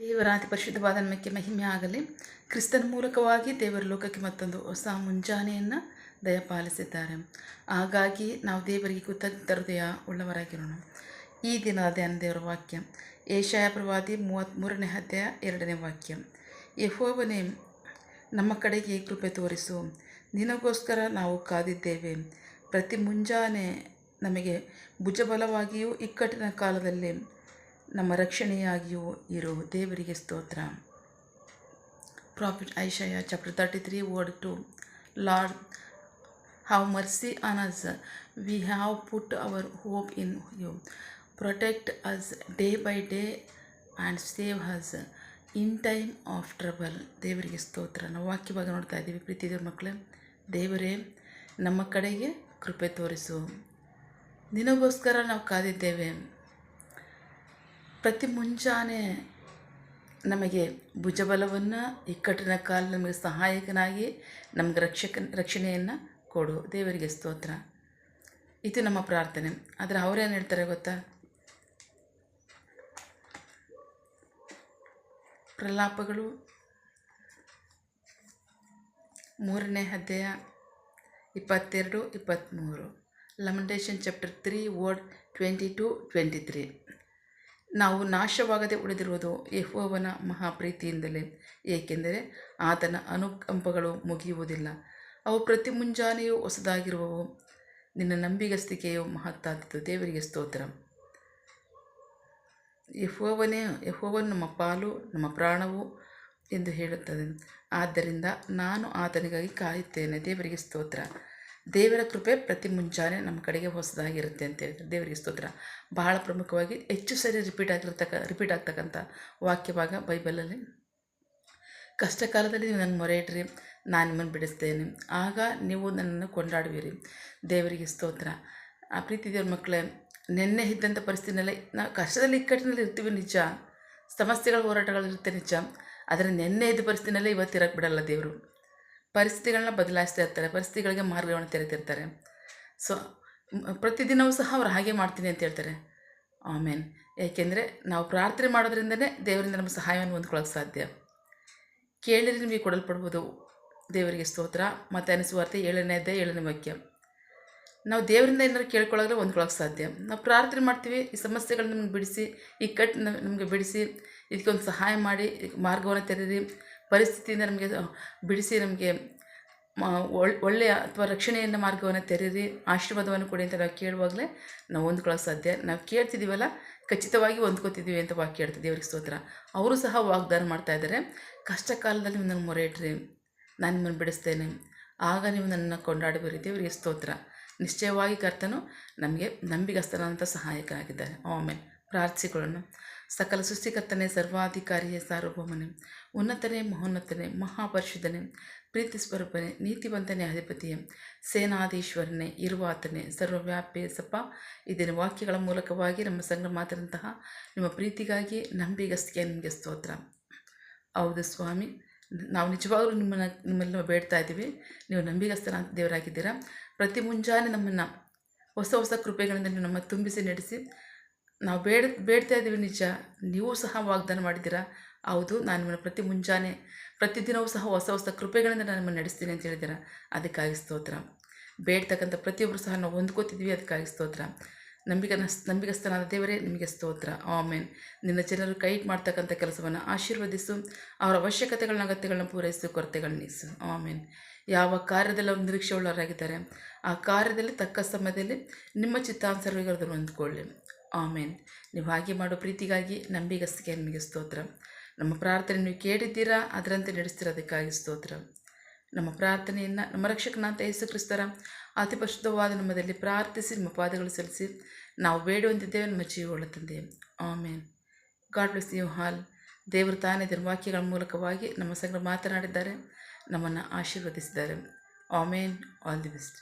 ದೇವರ ಅತಿ ಪರಿಶುದ್ಧವಾದ ನಾಮಕ್ಕೆ ಮಹಿಮೆ ಆಗಲಿ. ಕ್ರಿಸ್ತನ ಮೂಲಕವಾಗಿ ದೇವರ ಲೋಕಕ್ಕೆ ಮತ್ತೊಂದು ಹೊಸ ಮುಂಜಾನೆಯನ್ನು ದಯಪಾಲಿಸಿದ್ದಾರೆ. ಹಾಗಾಗಿ ನಾವು ದೇವರಿಗೆ ಕೃತಜ್ಞ ಹೃದಯ ಉಳ್ಳವರಾಗಿರೋಣ. ಈ ದಿನ ಧ್ಯಾನ ದೇವರ ವಾಕ್ಯ ಯೆಶಾಯ ಪ್ರವಾದಿ 33ನೇ ಅಧ್ಯಾಯ 2ನೇ ವಾಕ್ಯ. ಯೆಹೋವನೇ, ನಮ್ಮ ಕಡೆಗೆ ಕೃಪೆ ತೋರಿಸು, ನಿನಗೋಸ್ಕರ ನಾವು ಕಾದಿದ್ದೇವೆ. ಪ್ರತಿ ಮುಂಜಾನೆ ನಮಗೆ ಭುಜಬಲವಾಗಿಯೂ ಇಕ್ಕಟ್ಟಿನ ಕಾಲದಲ್ಲಿ ನಮ್ಮ ರಕ್ಷಣೆಯಾಗಿಯೂ ಇರು. ದೇವರಿಗೆ ಸ್ತೋತ್ರ. Prophet Isaiah chapter 33 word 2. Lord, have mercy on us. We have put our hope in you. Protect us day by day and save us in time of trouble. ದೇವರಿಗೆ ಸ್ತೋತ್ರ. ನಾವು ವಾಕ್ಯ ಭಾಗ ನೋಡ್ತಾ ಇದ್ದೀವಿ. ಪ್ರೀತಿ ದೇವ್ರ ಮಕ್ಕಳೇ, ದೇವರೇ ನಮ್ಮ ಕಡೆಗೆ ಕೃಪೆ ತೋರಿಸು, ನಿನಗೋಸ್ಕರ ನಾವು ಕಾದಿದ್ದೇವೆ. ಪ್ರತಿ ಮುಂಜಾನೆ ನಮಗೆ ಭುಜಬಲವನ್ನು, ಇಕ್ಕಟ್ಟಿನ ಕಾಲ ನಮಗೆ ಸಹಾಯಕನಾಗಿ ನಮಗೆ ರಕ್ಷಣೆಯನ್ನು ಕೊಡು. ದೇವರಿಗೆ ಸ್ತೋತ್ರ. ಇದು ನಮ್ಮ ಪ್ರಾರ್ಥನೆ. ಆದರೆ ಅವರೇನು ಹೇಳ್ತಾರೆ ಗೊತ್ತಾ? ಪ್ರಲಾಪಗಳು 3ನೇ ಅಧ್ಯಾಯ 22-23. ಲಮೆಂಟೇಷನ್ ಚಾಪ್ಟರ್ 3 ವರ್ಡ್ 20-23. ನಾವು ನಾಶವಾಗದೆ ಉಳಿದಿರುವುದು ಯೆಹೋವನ ಮಹಾಪ್ರೀತಿಯಿಂದಲೇ, ಏಕೆಂದರೆ ಆತನ ಅನುಕಂಪಗಳು ಮುಗಿಯುವುದಿಲ್ಲ. ಅವು ಪ್ರತಿ ಮುಂಜಾನೆಯೂ ಹೊಸದಾಗಿರುವವು. ನಿನ್ನ ನಂಬಿಗಸ್ತಿಕೆಯು ಮಹತ್ತಾದದ್ದು. ದೇವರಿಗೆ ಸ್ತೋತ್ರ. ಯೆಹೋವನು ನಮ್ಮ ಪಾಲು, ನಮ್ಮ ಪ್ರಾಣವು ಎಂದು ಹೇಳುತ್ತದೆ. ಆದ್ದರಿಂದ ನಾನು ಆತನಿಗಾಗಿ ಕಾಯುತ್ತೇನೆ. ದೇವರಿಗೆ ಸ್ತೋತ್ರ. ದೇವರ ಕೃಪೆ ಪ್ರತಿ ಮುಂಜಾನೆ ನಮ್ಮ ಕಡೆಗೆ ಹೊಸದಾಗಿರುತ್ತೆ ಅಂತ ಹೇಳ್ತಾರೆ. ದೇವರಿಗೆ ಸ್ತೋತ್ರ. ಬಹಳ ಪ್ರಮುಖವಾಗಿ ಹೆಚ್ಚು ಸರಿ ರಿಪೀಟ್ ಆಗ್ತಕ್ಕಂಥ ವಾಕ್ಯ ಭಾಗ ಬೈಬಲಲ್ಲಿ. ಕಷ್ಟ ಕಾಲದಲ್ಲಿ ನೀವು ನನ್ನ ಮೊರೆ ಇಡ್ರಿ, ನಾನು ನಿಮ್ಮನ್ನು ಬಿಡಿಸ್ತೇನೆ, ಆಗ ನೀವು ನನ್ನನ್ನು ಕೊಂಡಾಡುವಿರಿ. ದೇವರಿಗೆ ಸ್ತೋತ್ರ. ಆ ಪ್ರೀತಿ ದೇವ್ರ ಮಕ್ಕಳೇ, ನೆನ್ನೆ ಇದ್ದಂಥ ಪರಿಸ್ಥಿತಿನಲ್ಲಿ ನಾವು ಕಷ್ಟದಲ್ಲಿ ಇಕ್ಕಟ್ಟಿನಲ್ಲಿ ಇರ್ತೀವಿ ನಿಜ, ಸಮಸ್ಯೆಗಳ ಹೋರಾಟಗಳಿರುತ್ತೆ ನಿಜ. ಆದರೆ ನೆನ್ನೆ ಇದ್ದ ಪರಿಸ್ಥಿತಿನಲ್ಲೇ ಇವತ್ತಿರಕ್ಕೆ ಬಿಡಲ್ಲ ದೇವರು. ಪರಿಸ್ಥಿತಿಗಳನ್ನ ಬದಲಾಯಿಸ್ತಾ ಇರ್ತಾರೆ, ಪರಿಸ್ಥಿತಿಗಳಿಗೆ ಮಾರ್ಗಗಳನ್ನು ತೆರೆತಿರ್ತಾರೆ. ಸೊ ಪ್ರತಿದಿನವೂ ಸಹ ಅವ್ರು ಹಾಗೆ ಮಾಡ್ತೀನಿ ಅಂತ ಹೇಳ್ತಾರೆ. ಆಮೇನ್. ಏಕೆಂದರೆ ನಾವು ಪ್ರಾರ್ಥನೆ ಮಾಡೋದ್ರಿಂದನೇ ದೇವರಿಂದ ನಮ್ಮ ಸಹಾಯವನ್ನು ಹೊಂದ್ಕೊಳ್ಳೋಕೆ ಸಾಧ್ಯ. ಕೇಳಿದರೆ ನಿಮಗೆ ಕೊಡಲ್ಪಡುವುದು. ದೇವರಿಗೆ ಸ್ತೋತ್ರ. ಮತ್ತಾಯನ ಸುವಾರ್ತೆ 7ನೇ ಅಧ್ಯಾಯ 7ನೇ ವಾಕ್ಯ. ನಾವು ದೇವರಿಂದ ಏನಾದ್ರು ಕೇಳ್ಕೊಳ್ಳೋದ್ರೆ ಹೊಂದ್ಕೊಳ್ಳೋಕೆ ಸಾಧ್ಯ. ನಾವು ಪ್ರಾರ್ಥನೆ ಮಾಡ್ತೀವಿ, ಈ ಸಮಸ್ಯೆಗಳನ್ನ ನಮ್ಗೆ ಬಿಡಿಸಿ, ಈ ಕಟ್ಟು ನಮಗೆ ಬಿಡಿಸಿ, ಇದಕ್ಕೊಂದು ಸಹಾಯ ಮಾಡಿ, ಮಾರ್ಗವನ್ನು ತೆರೀರಿ, ಪರಿಸ್ಥಿತಿಯಿಂದ ನಮಗೆ ಬಿಡಿಸಿ, ನಮಗೆ ಒಳ್ಳೆಯ ಅಥವಾ ರಕ್ಷಣೆಯನ್ನು ಮಾರ್ಗವನ್ನು ತೆರೀರಿ, ಆಶೀರ್ವಾದವನ್ನು ಕೊಡಿ ಅಂತ ನಾವು ಕೇಳುವಾಗಲೇ ನಾವು ಹೊಂದ್ಕೊಳ್ಳೋಕೆ ಸಾಧ್ಯ. ನಾವು ಕೇಳ್ತಿದ್ದೀವಲ್ಲ, ಖಚಿತವಾಗಿ ಹೊಂದ್ಕೋತಿದ್ದೀವಿ ಅಂತ ವಾಕ್ಯ ಹೇಳ್ತೀವಿ. ದೇವರಿಗೆ ಸ್ತೋತ್ರ. ಅವರು ಸಹ ವಾಗ್ದಾನ ಮಾಡ್ತಾ ಇದ್ದಾರೆ, ಕಷ್ಟ ಕಾಲದಲ್ಲಿ ನೀವು ನನ್ನ ಮೊರೆ ಇಡ್ರಿ, ನಾನು ನಿಮ್ಮನ್ನು ಬಿಡಿಸ್ತೇನೆ, ಆಗ ನೀವು ನನ್ನನ್ನು ಕೊಂಡಾಡುವಿರಿ. ದೇವರಿಗೆ ಸ್ತೋತ್ರ. ನಿಶ್ಚಯವಾಗಿ ಕರ್ತನು ನಮಗೆ ನಂಬಿಗಸ್ತನಾದಂಥ ಸಹಾಯಕನಾಗಿದ್ದಾರೆ. ಆಮೇಲೆ ಪ್ರಾರ್ಥಿಸಿಕೊಳ್ಳೋಣ. ಸಕಲ ಸೃಷ್ಟಿಕರ್ತನೇ, ಸರ್ವಾಧಿಕಾರಿಯೇ, ಸಾರ್ವಭೌಮನೇ, ಉನ್ನತನೇ, ಮಹೋನ್ನತನೇ, ಮಹಾಪರಿಶುದ್ಧನೇ, ಪ್ರೀತಿ ಸ್ವರೂಪನೇ, ನೀತಿವಂತನೇ, ಅಧಿಪತಿಯೇ, ಸೇನಾಧೀಶ್ವರನೇ, ಇರುವಾತನೇ, ಸರ್ವವ್ಯಾಪಿ ಸಪ್ಪ. ಇದನ್ನು ವಾಕ್ಯಗಳ ಮೂಲಕವಾಗಿ ನಮ್ಮ ಸಂಘ ಮಾತಾದಂತಹ ನಿಮ್ಮ ಪ್ರೀತಿಗಾಗಿ ನಂಬಿಗಸ್ತಿಗೆ ನಿಮಗೆ ಸ್ತೋತ್ರ. ಹೌದು ಸ್ವಾಮಿ, ನಾವು ನಿಜವಾಗಲೂ ನಿಮ್ಮಲ್ಲಿ ನಾವು ಬೇಡ್ತಾ ಇದ್ದೀವಿ. ನೀವು ನಂಬಿಗಸ್ತನ ದೇವರಾಗಿದ್ದೀರಾ. ಪ್ರತಿ ಮುಂಜಾನೆ ನಮ್ಮನ್ನು ಹೊಸ ಹೊಸ ಕೃಪೆಗಳಿಂದ ನೀವು ನಮ್ಮ ತುಂಬಿಸಿ ನಡೆಸಿ ನಾವು ಬೇಡ್ತಾ ಇದ್ದೀವಿ. ನಿಜ, ನೀವು ಸಹ ವಾಗ್ದಾನ ಮಾಡಿದ್ದೀರಾ. ಹೌದು, ನಾನು ನಿಮ್ಮನ್ನು ಪ್ರತಿ ಮುಂಜಾನೆ ಪ್ರತಿದಿನವೂ ಸಹ ಹೊಸ ಹೊಸ ಕೃಪೆಗಳಿಂದ ನಾನು ನಿಮ್ಮನ್ನು ನಡೆಸ್ತೀನಿ ಅಂತ ಹೇಳಿದ್ದೀರಾ. ಅದಕ್ಕಾಗಿ ಸ್ತೋತ್ರ. ಬೇಡ್ತಕ್ಕಂಥ ಪ್ರತಿಯೊಬ್ಬರು ಸಹ ನಾವು ಹೊಂದ್ಕೋತಿದ್ವಿ. ಅದಕ್ಕಾಗಿ ಸ್ತೋತ್ರ. ನಂಬಿಗಸ್ತನಾದ ದೇವರೇ, ನಿಮಗೆ ಸ್ತೋತ್ರ. ಆಮೇನ್. ನಿನ್ನ ಜನರು ಕೈ ಮಾಡ್ತಕ್ಕಂಥ ಕೆಲಸವನ್ನು ಆಶೀರ್ವದಿಸು, ಅವರ ಅವಶ್ಯಕತೆಗಳನ್ನ, ಅಗತ್ಯಗಳನ್ನ ಪೂರೈಸು, ಕೊರತೆಗಳನ್ನ ನೀಸು. ಆಮೇನ್. ಯಾವ ಕಾರ್ಯದಲ್ಲಿ ಅವರು ನಿರೀಕ್ಷೆ ಉಳ್ಳವರಾಗಿದ್ದಾರೆ, ಆ ಕಾರ್ಯದಲ್ಲಿ ತಕ್ಕ ಸಮಯದಲ್ಲಿ ನಿಮ್ಮ ಚಿತ್ತಾನುಸಾರವಾಗಿ ಅದನ್ನು ಹೊಂದ್ಕೊಳ್ಳಿ. ಆಮೇನ್. ನೀವು ಹಾಗೆ ಮಾಡೋ ಪ್ರೀತಿಗಾಗಿ ನಂಬಿಗಸ್ತಿಗೆ ನಿಮಗೆ ಸ್ತೋತ್ರ. ನಮ್ಮ ಪ್ರಾರ್ಥನೆ ನೀವು ಕೇಳಿದ್ದೀರಾ, ಅದರಂತೆ ನಡೆಸ್ತಿರೋದಕ್ಕಾಗಿ ಸ್ತೋತ್ರ. ನಮ್ಮ ಪ್ರಾರ್ಥನೆಯನ್ನು ನಮ್ಮ ರಕ್ಷಕನಾದ ಯೇಸು ಕ್ರಿಸ್ತರ ಅತಿ ಪರಿಶುದ್ಧವಾದ ನಮ್ಮದಲ್ಲಿ ಪ್ರಾರ್ಥಿಸಿ ನಿಮ್ಮ ಪಾದಗಳು ಸಲ್ಲಿಸಿ ನಾವು ಬೇಡುವಂತಿದ್ದೇವೆ ನಮ್ಮ ಜೀವಗಳ ತಂದೆ. Amen. God bless you all. ದೇವರು ತಾನೇ ಇದರ ವಾಕ್ಯಗಳ ಮೂಲಕವಾಗಿ ನಮ್ಮ ಸಂಗಡ ಮಾತನಾಡಿದ್ದಾರೆ, ನಮ್ಮನ್ನು ಆಶೀರ್ವದಿಸಿದ್ದಾರೆ. ಆಮೇನ್. All the best.